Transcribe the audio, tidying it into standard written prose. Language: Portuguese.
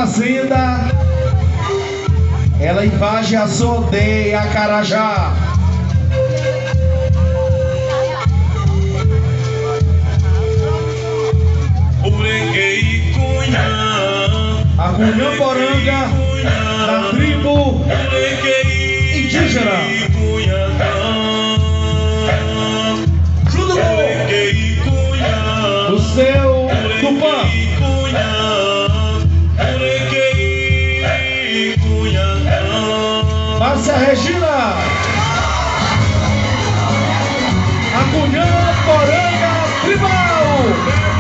fazenda, ela invade a sua aldeia, Acarajá. A Cunhamporanga da tribo indígena. Junto com o seu Tupã. Márcia Regina. A Cunhamporanga tribal.